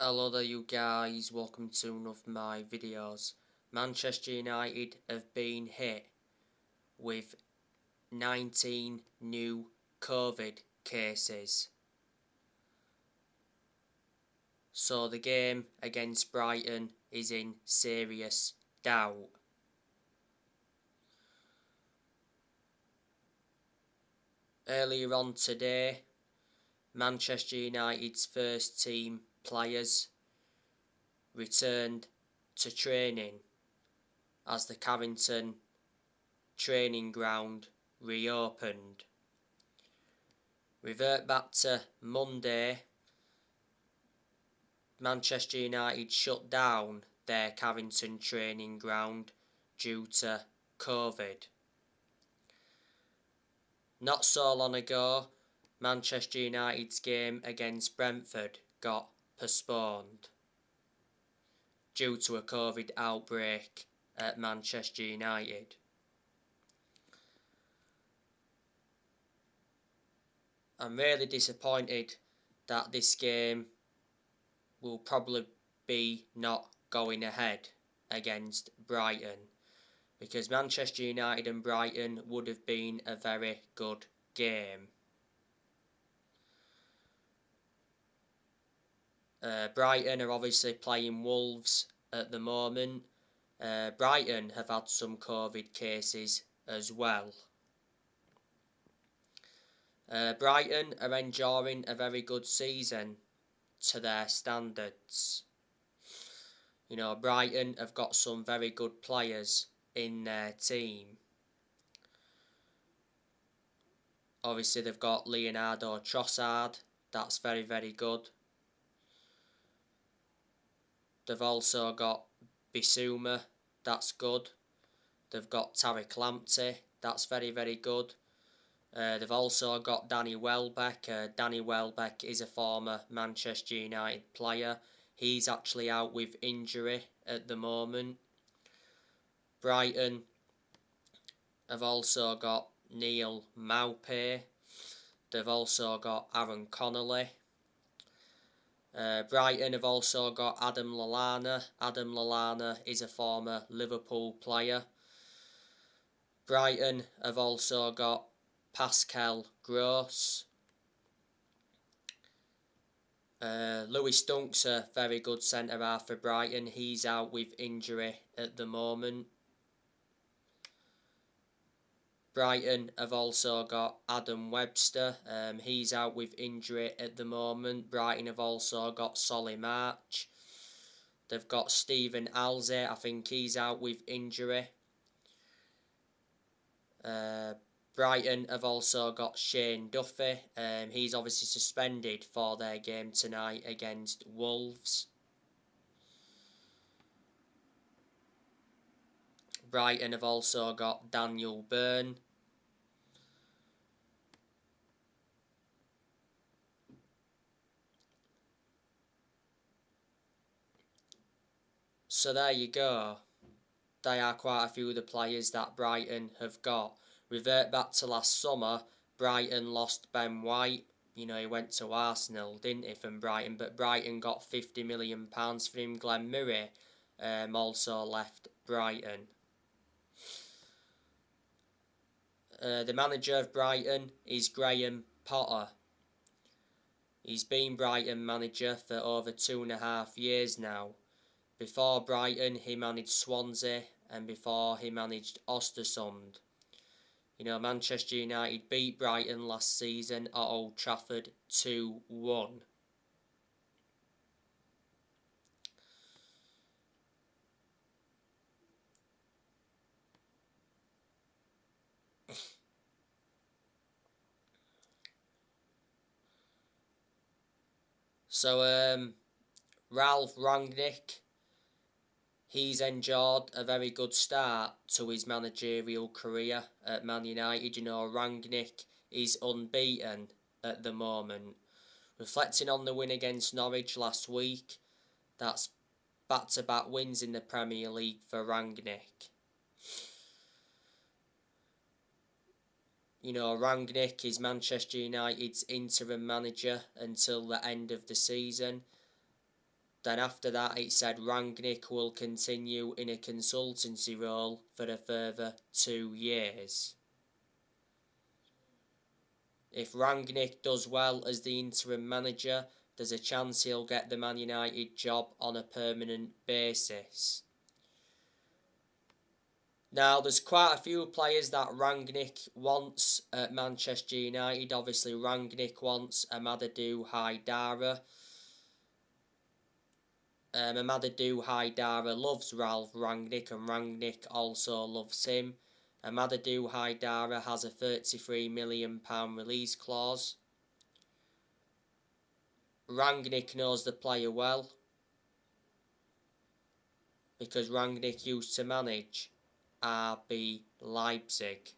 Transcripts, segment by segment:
Hello there you guys, welcome to one of my videos. Manchester United have been hit with 19 new COVID cases. So the game against Brighton is in serious doubt. Earlier on today, Manchester United's first team players returned to training as the Carrington training ground reopened. Revert back to Monday, Manchester United shut down their Carrington training ground due to COVID. Not so long ago, Manchester United's game against Brentford got postponed due to a COVID outbreak at Manchester United. I'm really disappointed that this game will probably be not going ahead against Brighton, because Manchester United and Brighton would have been a very good game. Brighton are obviously playing Wolves at the moment. Brighton have had some COVID cases as well. Brighton are enjoying a very good season to their standards. You know, Brighton have got some very good players in their team. Obviously they've got Leonardo Trossard, that's very, very good. They've also got Bissouma, that's good. They've got Tariq Lamptey, that's very, very good. They've also got Danny Welbeck. Danny Welbeck is a former Manchester United player. He's actually out with injury at the moment. Brighton have also got Neil Maupay. They've also got Aaron Connolly. Brighton have also got Adam Lallana. Adam Lallana is a former Liverpool player. Brighton have also got Pascal Gross. Lewis Dunk's a very good centre-half for Brighton. He's out with injury at the moment. Brighton have also got Adam Webster. He's out with injury at the moment. Brighton have also got Solly March. They've got Stephen Alze. I think he's out with injury. Brighton have also got Shane Duffy. He's obviously suspended for their game tonight against Wolves. Brighton have also got Daniel Byrne. So there you go. They are quite a few of the players that Brighton have got. Revert back to last summer, Brighton lost Ben White. You know, he went to Arsenal, didn't he, from Brighton? But Brighton got £50 million for him. Glenn Murray also left Brighton. The manager of Brighton is Graham Potter. He's been Brighton manager for over 2.5 years now. Before Brighton, he managed Swansea, and before he managed Östersund. You know, Manchester United beat Brighton last season at Old Trafford 2-1. So, Ralph Rangnick, he's enjoyed a very good start to his managerial career at Man United. You know, Rangnick is unbeaten at the moment. Reflecting on the win against Norwich last week, that's back-to-back wins in the Premier League for Rangnick. You know, Rangnick is Manchester United's interim manager until the end of the season. Then after that it said Rangnick will continue in a consultancy role for a further 2 years. If Rangnick does well as the interim manager, there's a chance he'll get the Man United job on a permanent basis. Now, there's quite a few players that Rangnick wants at Manchester United. Obviously, Rangnick wants Amadou Haidara. Amadou Haidara loves Ralph Rangnick, and Rangnick also loves him. Amadou Haidara has a £33 million release clause. Rangnick knows the player well, because Rangnick used to manage RB Leipzig.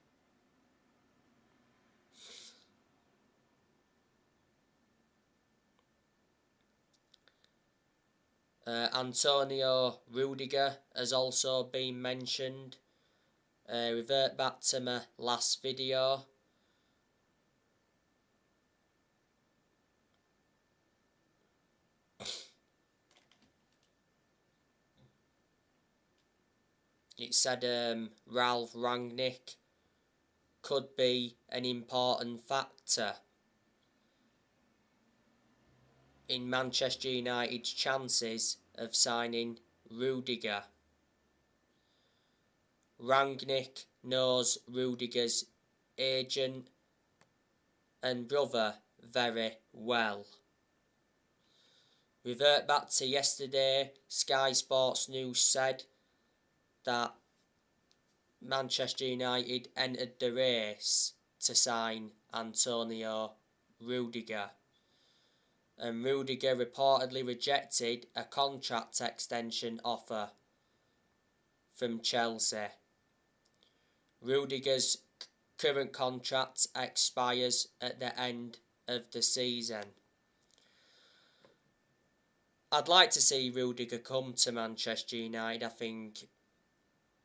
Antonio Rudiger has also been mentioned. Revert back to my last video. It said Ralph Rangnick could be an important factor in Manchester United's chances of signing Rudiger. Rangnick knows Rudiger's agent and brother very well. Revert back to yesterday, Sky Sports News said that Manchester United entered the race to sign Antonio Rudiger, and Rudiger reportedly rejected a contract extension offer from Chelsea. Rudiger's current contract expires at the end of the season. I'd like to see Rudiger come to Manchester United. I think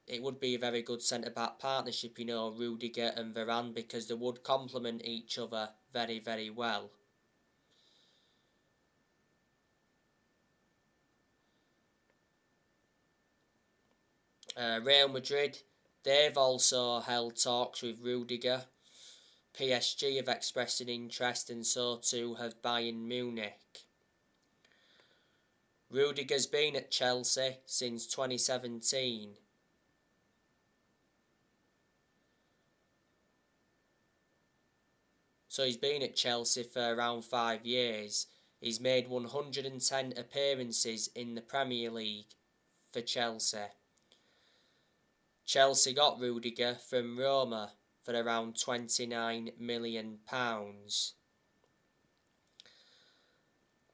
it would be a very good centre-back partnership, you know, Rudiger and Varane, because they would complement each other very, very well. Real Madrid, they've also held talks with Rudiger. PSG have expressed an interest, and so too have Bayern Munich. Rudiger's been at Chelsea since 2017. So he's been at Chelsea for around 5 years. He's made 110 appearances in the Premier League for Chelsea. Chelsea got Rudiger from Roma for around £29 million.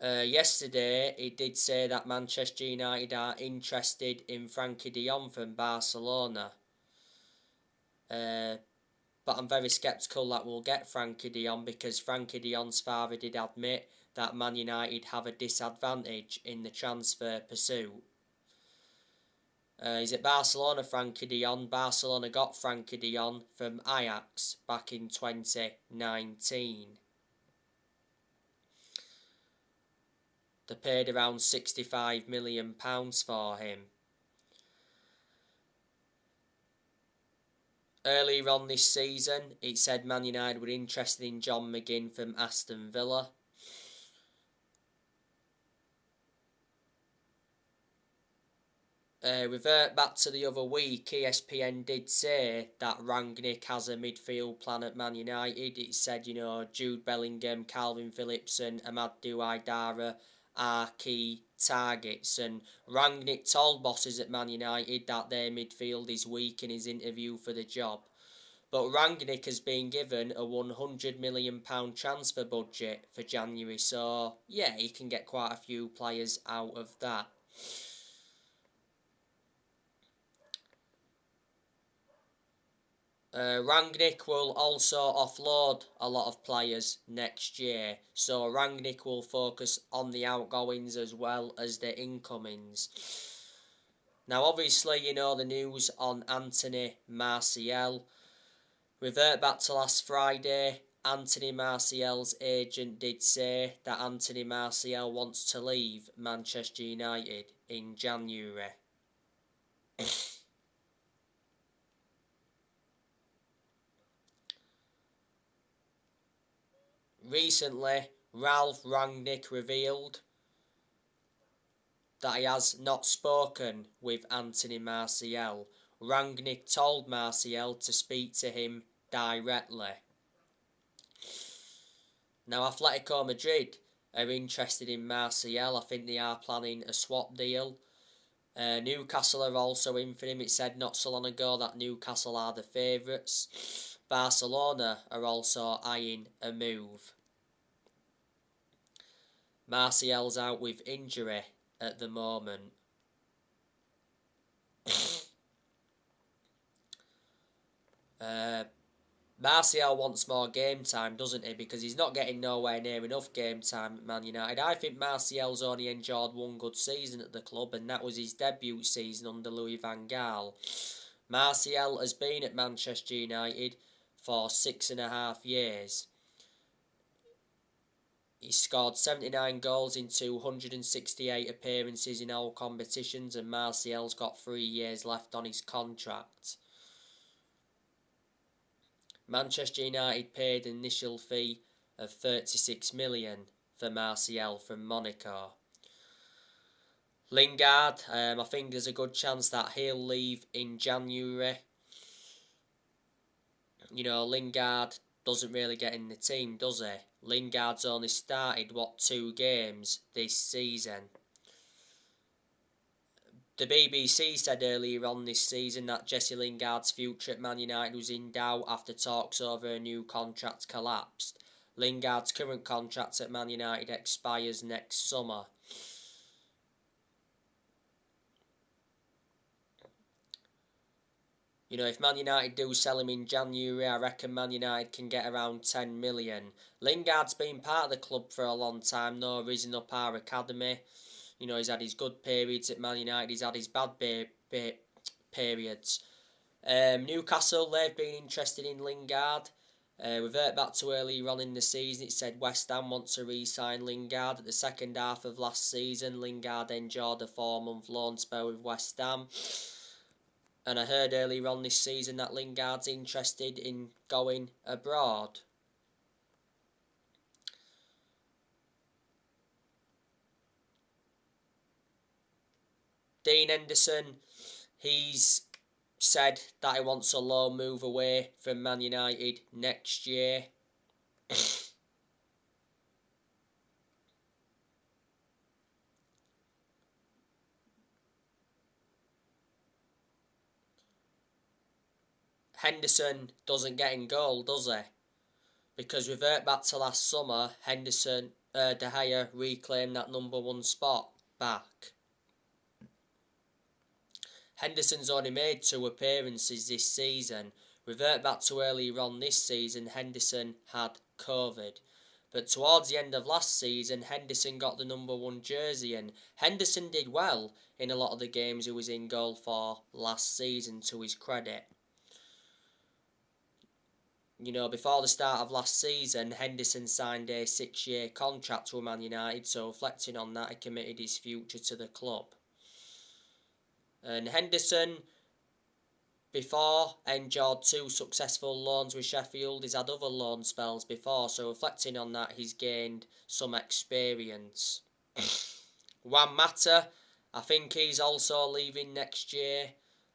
Yesterday, it did say that Manchester United are interested in Frankie de Jong from Barcelona. But I'm very sceptical that we'll get Frankie de Jong, because Frankie de Jong's father did admit that Man United have a disadvantage in the transfer pursuit. He's at Barcelona, Frankie de Jong. Barcelona got Frankie de Jong from Ajax back in 2019. They paid around £65 million for him. Earlier on this season, it said Man United were interested in John McGinn from Aston Villa. Revert back to the other week, ESPN did say that Rangnick has a midfield plan at Man United. It said, you know, Jude Bellingham, Calvin Phillips and Amadou Haidara are key targets, and Rangnick told bosses at Man United that their midfield is weak in his interview for the job. But Rangnick has been given a £100 million transfer budget for January, so yeah, he can get quite a few players out of that. Rangnick will also offload a lot of players next year, so Rangnick will focus on the outgoings as well as the incomings. Now, obviously, you know the news on Anthony Martial. Revert back to last Friday. Anthony Martial's agent did say that Anthony Martial wants to leave Manchester United in January. Recently, Ralph Rangnick revealed that he has not spoken with Anthony Martial. Rangnick told Martial to speak to him directly. Now, Atletico Madrid are interested in Martial. I think they are planning a swap deal. Newcastle are also in for him. It said not so long ago that Newcastle are the favourites. Barcelona are also eyeing a move. Martial's out with injury at the moment. Martial wants more game time, doesn't he? Because he's not getting nowhere near enough game time at Man United. I think Martial's only enjoyed one good season at the club, and that was his debut season under Louis van Gaal. Martial has been at Manchester United for 6.5 years. He scored 79 goals in 268 appearances in all competitions, and Martial's got 3 years left on his contract. Manchester United paid an initial fee of 36 million for Martial from Monaco. Lingard, I think there's a good chance that he'll leave in January. You know, Lingard doesn't really get in the team, does he? Lingard's only started, 2 games this season. The BBC said earlier on this season that Jesse Lingard's future at Man United was in doubt after talks over a new contract collapsed. Lingard's current contract at Man United expires next summer. You know, if Man United do sell him in January, I reckon Man United can get around 10 million. Lingard's been part of the club for a long time, though, risen up our academy. You know, he's had his good periods at Man United, he's had his bad periods. Newcastle, they've been interested in Lingard. Revert back to earlier on in the season, it said West Ham want to re-sign Lingard. At the second half of last season, Lingard enjoyed a 4-month loan spell with West Ham. And I heard earlier on this season that Lingard's interested in going abroad. Dean Henderson, he's said that he wants a loan move away from Man United next year. Henderson doesn't get in goal, does he? Because revert back to last summer, De Gea reclaimed that number 1 spot back. Henderson's only made 2 appearances this season. Revert back to earlier on this season, Henderson had COVID. But towards the end of last season, Henderson got the number 1 jersey, and Henderson did well in a lot of the games he was in goal for last season, to his credit. You know, before the start of last season, Henderson signed a 6-year contract with Man United, so reflecting on that, he committed his future to the club. And Henderson, before, enjoyed 2 successful loans with Sheffield. He's had other loan spells before, so reflecting on that, he's gained some experience. Juan Mata, I think he's also leaving next year.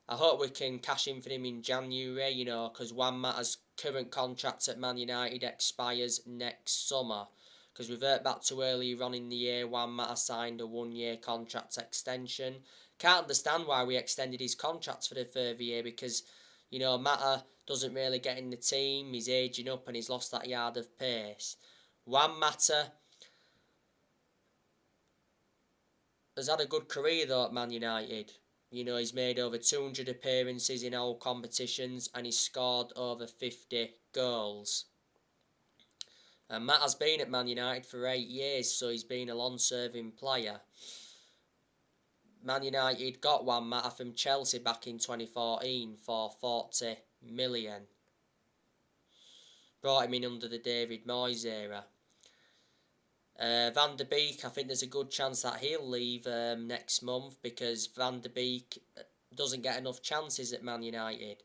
I hope we can cash in for him in January, you know, because Juan Mata's current contract at Man United expires next summer. Because revert back to earlier on in the year, Juan Mata signed a 1-year contract extension. Can't understand why we extended his contract for the further year, because, you know, Mata doesn't really get in the team, he's ageing up and he's lost that yard of pace. Juan Mata has had a good career though at Man United. You know, he's made over 200 appearances in all competitions and he's scored over 50 goals. And Matt has been at Man United for 8 years, so he's been a long-serving player. Man United got Juan Mata from Chelsea back in 2014 for 40 million. brought him in under the David Moyes era. Van der Beek, I think there's a good chance that he'll leave next month because Van der Beek doesn't get enough chances at Man United.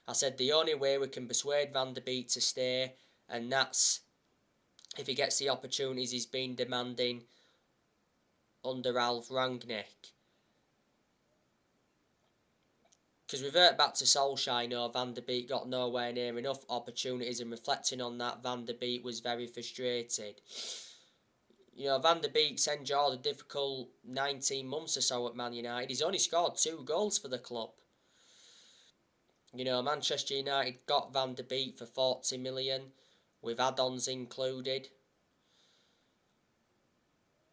I said the only way we can persuade Van der Beek to stay, and that's if he gets the opportunities he's been demanding under Ralf Rangnick. Because revert back to Solskjaer, Van der Beek got nowhere near enough opportunities, and reflecting on that, Van der Beek was very frustrated. Van der Beek's endured a difficult 19 months or so at Man United. He's only scored 2 goals for the club. Manchester United got Van der Beek for 40 million, with add-ons included.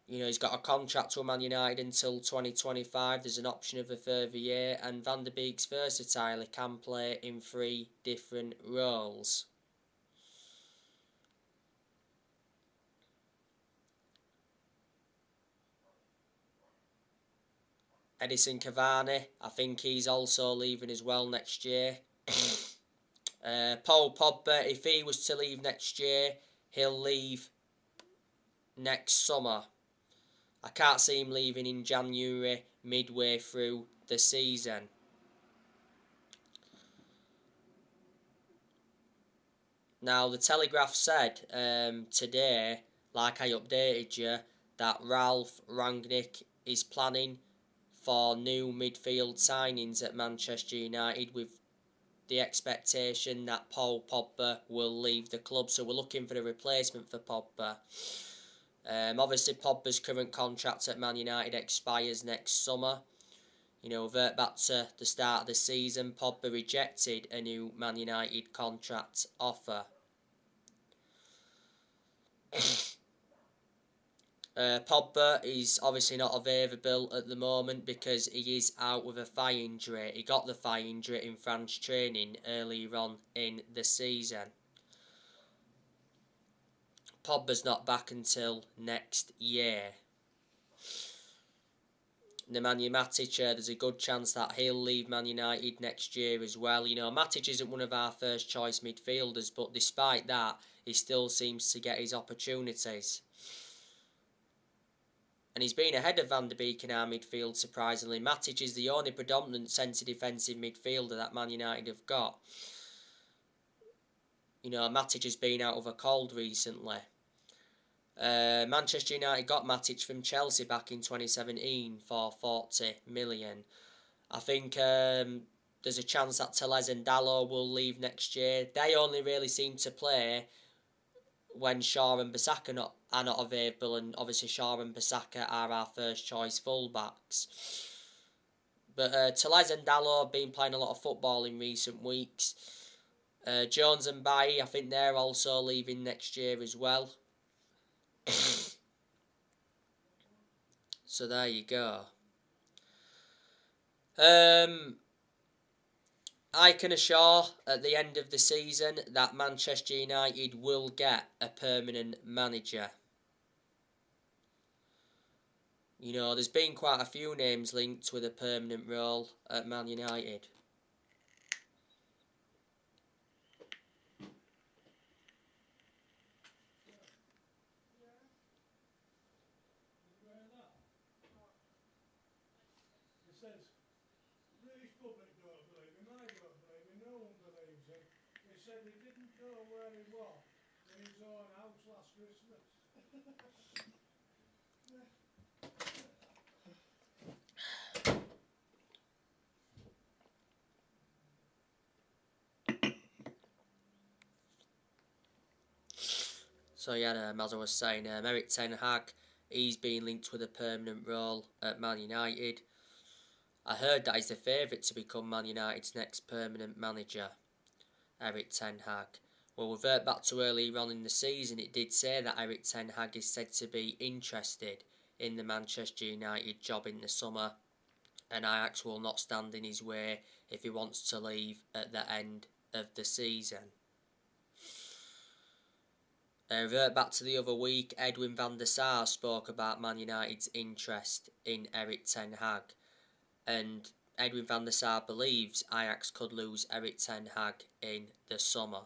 He's got a contract with Man United until 2025. There's an option of a further year, and Van der Beek's versatile. He can play in 3 different roles. Edison Cavani, I think he's also leaving as well next year. Paul Pogba, if he was to leave next year, he'll leave next summer. I can't see him leaving in January, midway through the season. Now, the Telegraph said today, like I updated you, that Ralf Rangnick is planning for new midfield signings at Manchester United, with the expectation that Paul Pogba will leave the club. So we're looking for a replacement for Pogba. Obviously, Pogba's current contract at Man United expires next summer. Revert back to the start of the season, Pogba rejected a new Man United contract offer. Pogba is obviously not available at the moment because he is out with a thigh injury. He got the thigh injury in France training earlier on in the season. Pogba's not back until next year. Nemanja Matic, there's a good chance that he'll leave Man United next year as well. Matic isn't one of our first choice midfielders, but despite that, he still seems to get his opportunities. And he's been ahead of Van der Beek in our midfield, surprisingly. Matic is the only predominant centre defensive midfielder that Man United have got. Matic has been out of a cold recently. Manchester United got Matic from Chelsea back in 2017 for 40 million. I think there's a chance that Tellez and Dalot will leave next year. They only really seem to play when Shaw and Bissaka are not available, and obviously Shaw and Bissaka are our first choice fullbacks. But Tellez and Dalot have been playing a lot of football in recent weeks. Jones and Bailly, I think they're also leaving next year as well. So there you go. I can assure at the end of the season that Manchester United will get a permanent manager. There's been quite a few names linked with a permanent role at Man United. Said he didn't know where he was in his own house last Christmas. So yeah, as I was saying, Erik Ten Hag, he's been linked with a permanent role at Man United. I heard that he's the favourite to become Man United's next permanent manager, Erik Ten Hag. We'll revert back to earlier on in the season. It did say that Erik Ten Hag is said to be interested in the Manchester United job in the summer, and Ajax will not stand in his way if he wants to leave at the end of the season. Revert back to the other week, Edwin van der Sar spoke about Man United's interest in Erik Ten Hag, and Edwin van der Sar believes Ajax could lose Erik Ten Hag in the summer.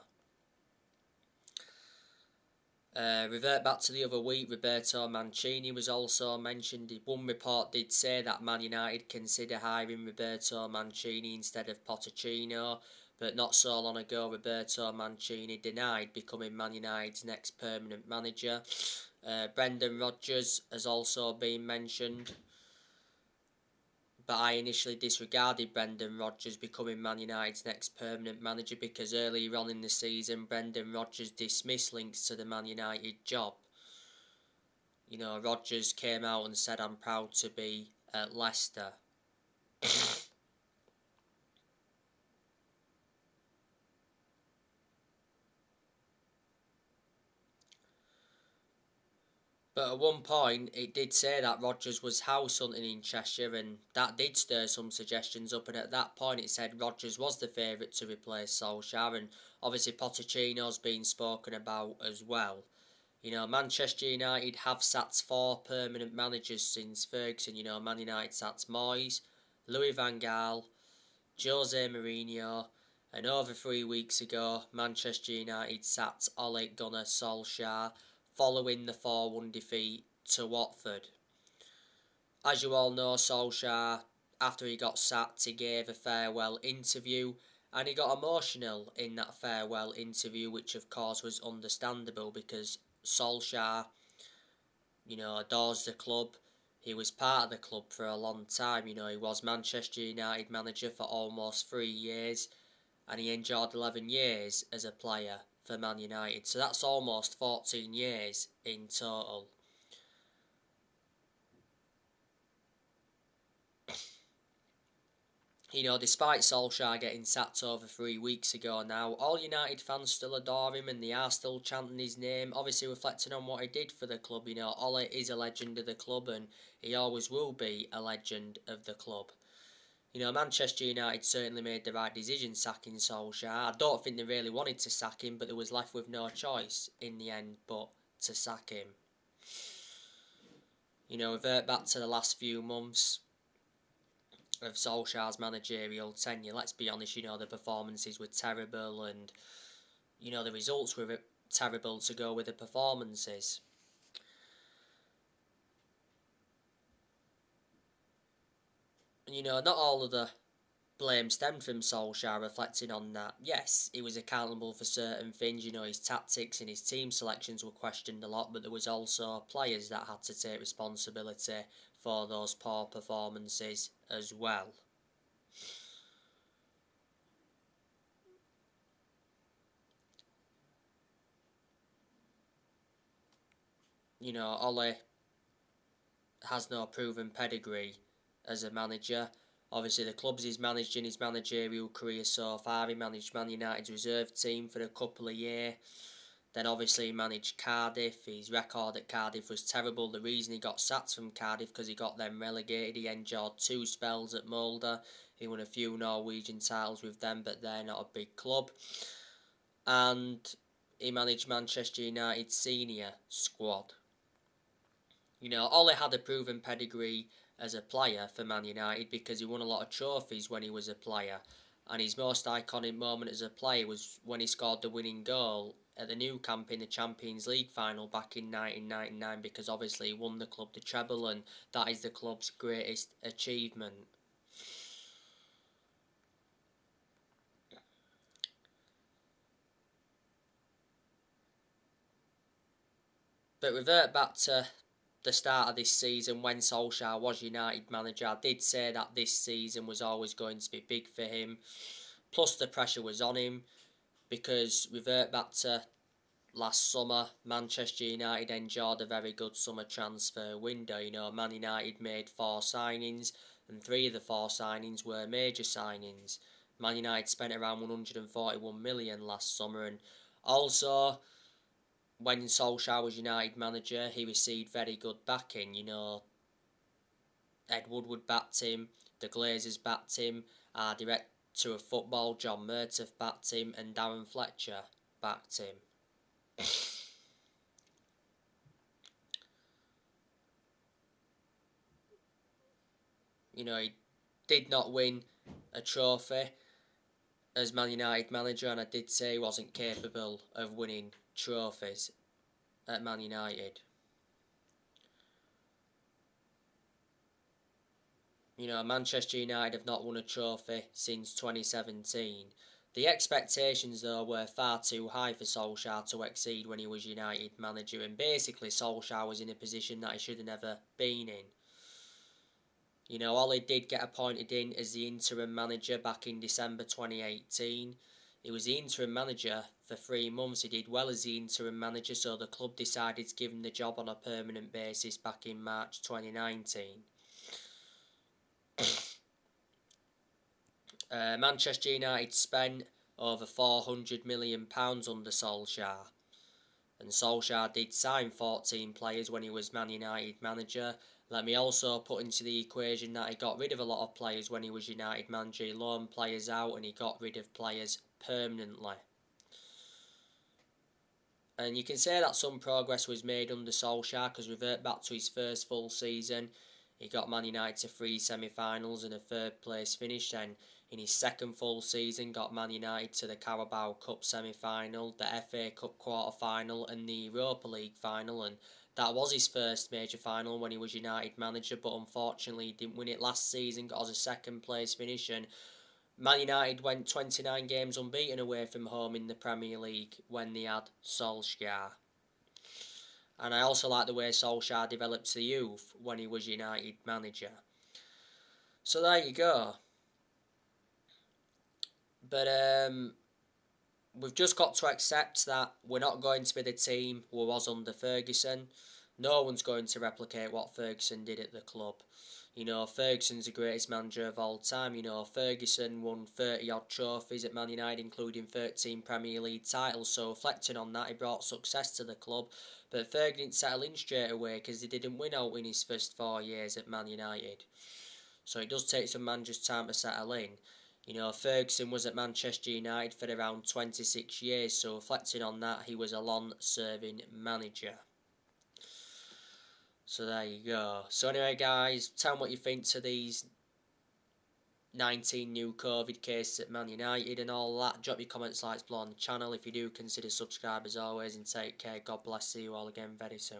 Revert back to the other week, Roberto Mancini was also mentioned. One report did say that Man United consider hiring Roberto Mancini instead of Pochettino, but not so long ago Roberto Mancini denied becoming Man United's next permanent manager. Brendan Rodgers has also been mentioned, but I initially disregarded Brendan Rodgers becoming Man United's next permanent manager because earlier on in the season Brendan Rodgers dismissed links to the Man United job. You know, Rodgers came out and said, "I'm proud to be at Leicester." But at one point, it did say that Rodgers was house hunting in Cheshire, and that did stir some suggestions up. And at that point, it said Rodgers was the favourite to replace Solskjaer, and obviously Pochettino's been spoken about as well. You know, Manchester United have sat 4 permanent managers since Ferguson. You know, Man United sat Moyes, Louis van Gaal, Jose Mourinho, and over 3 weeks ago, Manchester United sat Ole Gunnar Solskjaer following the 4-1 defeat to Watford. As you all know, Solskjaer, after he got sacked, he gave a farewell interview, and he got emotional in that farewell interview, which of course was understandable because Solskjaer, you know, adores the club. He was part of the club for a long time. You know, he was Manchester United manager for almost 3 years, and he enjoyed 11 years as a player for Man United. So that's almost 14 years in total. You know, despite Solskjaer getting sacked over 3 weeks ago now, all United fans still adore him and they are still chanting his name, obviously reflecting on what he did for the club. You know, Ole is a legend of the club and he always will be a legend of the club. You know, Manchester United certainly made the right decision sacking Solskjaer. I don't think they really wanted to sack him, but they was left with no choice in the end but to sack him. You know, revert back to the last few months of Solskjaer's managerial tenure. Let's be honest, you know, the performances were terrible and, you know, the results were terrible to go with the performances. And, you know, not all of the blame stemmed from Solskjaer, reflecting on that. Yes, he was accountable for certain things, you know, his tactics and his team selections were questioned a lot, but there was also players that had to take responsibility for those poor performances as well. You know, Ole has no proven pedigree as a manager. Obviously, the clubs he's managed in his managerial career so far, he managed Man United's reserve team for a couple of years. Then obviously he managed Cardiff. His record at Cardiff was terrible. The reason he got sacked from Cardiff because he got them relegated. He endured 2 spells at Mulder. He won a few Norwegian titles with them, but they're not a big club. And he managed Manchester United's senior squad. You know, Ole had a proven pedigree as a player for Man United because he won a lot of trophies when he was a player. And his most iconic moment as a player was when he scored the winning goal at the Nou Camp in the Champions League final back in 1999 because obviously he won the club the treble and that is the club's greatest achievement. But revert back to the start of this season when Solskjaer was United manager. I did say that this season was always going to be big for him. Plus the pressure was on him because revert back to last summer, Manchester United enjoyed a very good summer transfer window. You know, Man United made 4 signings and 3 of the 4 signings were major signings. Man United spent around 141 million last summer, and also when Solskjaer was United manager, he received very good backing. You know, Ed Woodward backed him, the Glazers backed him, our director of football, John Murtaugh, backed him, and Darren Fletcher backed him. You know, he did not win a trophy as Man United manager, and I did say he wasn't capable of winning trophies. at Man United. You know, Manchester United have not won a trophy since 2017. The expectations, though, were far too high for Solskjaer to exceed when he was United manager, and basically Solskjaer was in a position that he should have never been in. You know, Ollie did get appointed in as the interim manager back in December 2018. He was the interim manager for 3 months. He did well as the interim manager, so the club decided to give him the job on a permanent basis back in March 2019. Manchester United spent over £400 million under Solskjaer. And Solskjaer did sign 14 players when he was Man United manager. Let me also put into the equation that he got rid of a lot of players when he was United manager. He loaned players out and he got rid of players permanently. And you can say that some progress was made under Solskjaer, because revert back to his first full season, he got Man United to 3 semi-finals and a 3rd place finish. Then in his second full season, got Man United to the Carabao Cup semi-final, the FA Cup quarter-final and the Europa League final, and that was his first major final when he was United manager, but unfortunately he didn't win it last season, got us a 2nd place finish, and Man United went 29 games unbeaten away from home in the Premier League when they had Solskjaer. And I also like the way Solskjaer develops the youth when he was United manager. So there you go. But we've just got to accept that we're not going to be the team we was under Ferguson. No one's going to replicate what Ferguson did at the club. You know, Ferguson's the greatest manager of all time. You know, Ferguson won 30-odd trophies at Man United, including 13 Premier League titles. So, reflecting on that, he brought success to the club. But Ferguson didn't settle in straight away because he didn't win out in his first 4 years at Man United. So, it does take some managers time to settle in. You know, Ferguson was at Manchester United for around 26 years. So, reflecting on that, he was a long-serving manager. So there you go. So anyway, guys, tell me what you think to these 19 new COVID cases at Man United and all that. Drop your comments, likes below on the channel. If you do, consider subscribe as always, and take care. God bless you all again very soon.